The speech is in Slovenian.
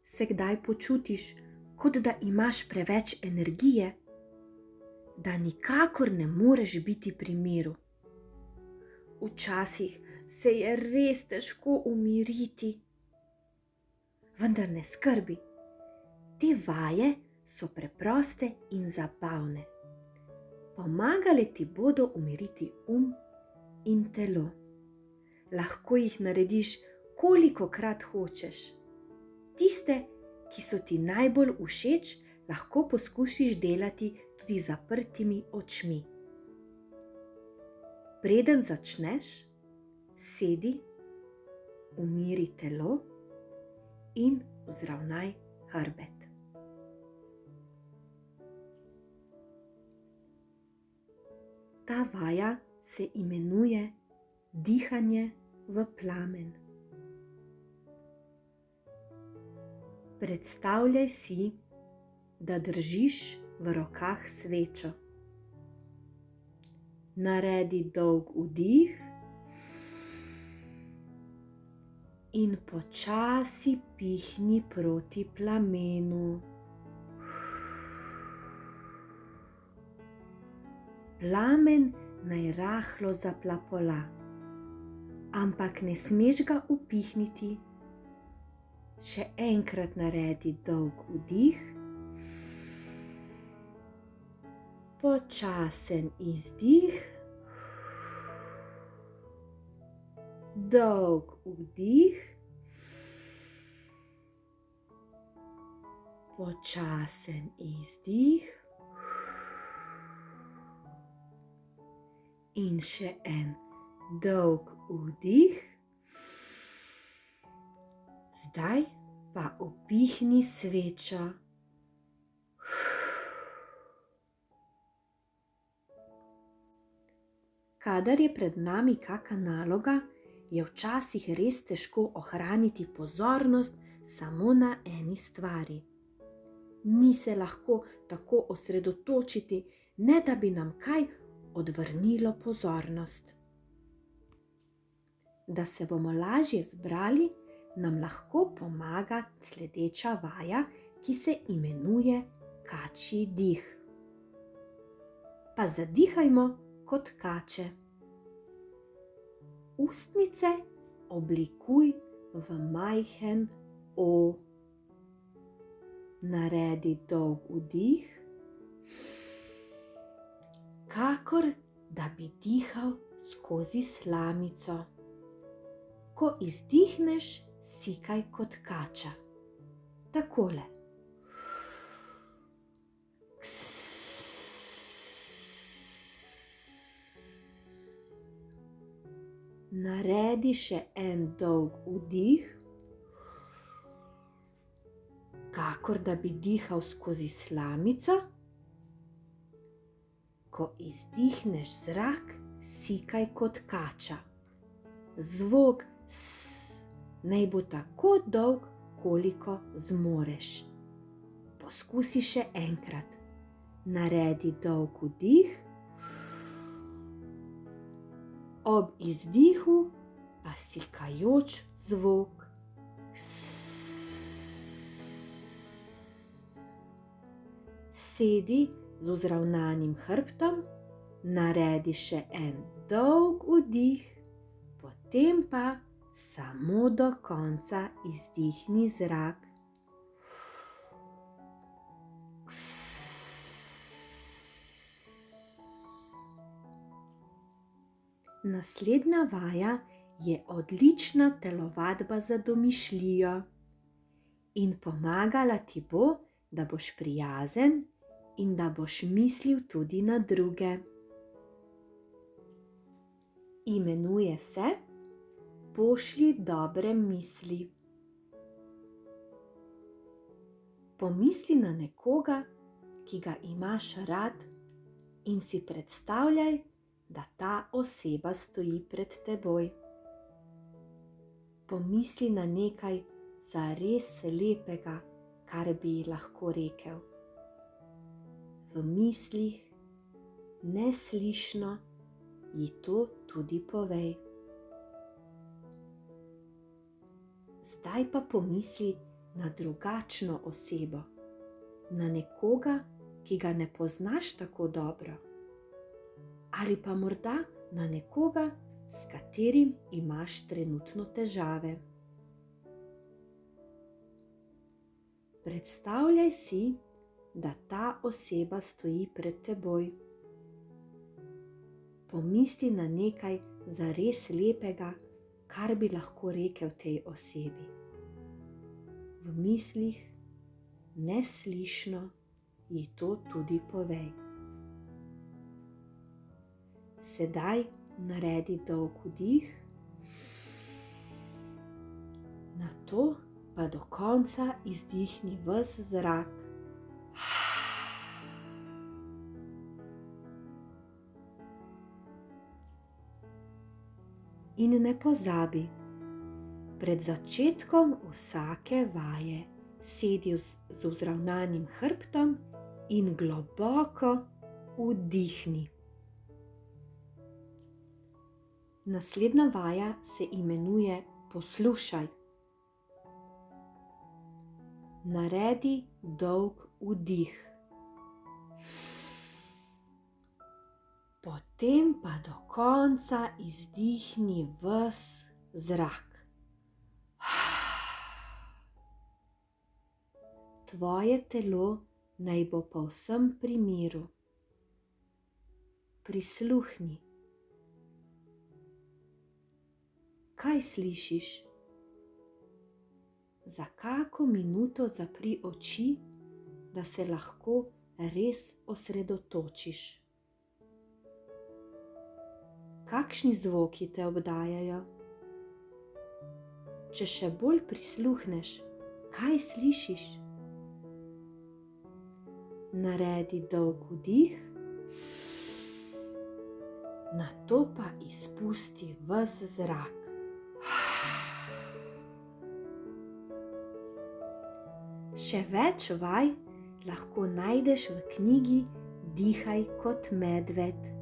Se kdaj počutiš, kot da imaš preveč energije, da nikakor ne moreš biti pri miru? Včasih se je res težko umiriti. Vendar ne skrbi, te vaje so preproste in zabavne. Pomagale ti bodo umiriti in telo. Lahko jih narediš, kolikokrat hočeš. Tiste, ki so ti najbolj všeč, lahko poskusiš delati tudi z zaprtimi očmi. Preden začneš, sedi, umiri telo in vzravnaj hrbet. Ta vaja se imenuje dihanje v plamen. Predstavljaj si, da držiš v rokah svečo. Naredi dolg vdih in počasi pihni proti plamenu. Plamen naj rahlo zaplapola, ampak ne smeš ga upihniti. Še enkrat naredi dolg vdih, počasen izdih, dolg vdih, počasen izdih in še en dolg vdih. Zdaj pa upihni svečo. Kadar je pred nami kaka naloga, je včasih res težko ohraniti pozornost samo na eni stvari. Ni se lahko tako osredotočiti, ne da bi nam kaj odvrnilo pozornost. Da se bomo lažje zbrali, nam lahko pomaga sledeča vaja, ki se imenuje kačji dih. Pa zadihajmo kot kače. Ustnice oblikuj v majhen O. Naredi dolg vdih, kakor da bi dihal skozi slamico. Ko izdihneš, sikaj kot kača. Takole. Naredi še en dolg vdih, kakor da bi dihal skozi slamico. Ko izdihneš zrak, sikaj kot kača. Zvok naj bo tako dolg, koliko zmoreš. Poskusi še enkrat. Naredi dolg vdih, ob izdihu pa sikajoč zvok. Sedi z vzravnanim hrbtom, naredi še en dolg vdih, potem pa samo do konca izdihni zrak. Naslednja vaja je odlična telovadba za domišljijo in pomagala ti bo, da boš prijazen in da boš mislil tudi na druge. Imenuje se Pošlji dobre misli. Pomisli na nekoga, ki ga imaš rad, in si predstavljaj, da ta oseba stoji pred teboj. Pomisli na nekaj zares lepega, kar bi ji lahko rekel. V mislih, neslišno, ji to tudi povej. Zdaj pa pomisli na drugačno osebo, na nekoga, ki ga ne poznaš tako dobro, ali pa morda na nekoga, s katerim imaš trenutno težave. Predstavljaj si, da ta oseba stoji pred teboj. Pomisli na nekaj zares lepega, kar bi lahko rekel tej osebi. V mislih, neslišno, ji to tudi povej. Sedaj naredi dolg vdih, nato pa do konca izdihni ves zrak. In ne pozabi, pred začetkom vsake vaje sedi z vzravnanim hrbtom in globoko vdihni. Naslednja vaja se imenuje Poslušaj. Naredi dolg vdih. Potem pa do konca izdihni ves zrak. Tvoje telo naj bo povsem pri miru. Prisluhni. Kaj slišiš? Za kako minuto zapri oči, da se lahko res osredotočiš. Kakšni zvoki te obdajajo? Če še bolj prisluhneš, kaj slišiš? Naredi dolg vdih, nato pa izpusti ves zrak. Še več vaj lahko najdeš v knjigi Dihaj kot medved.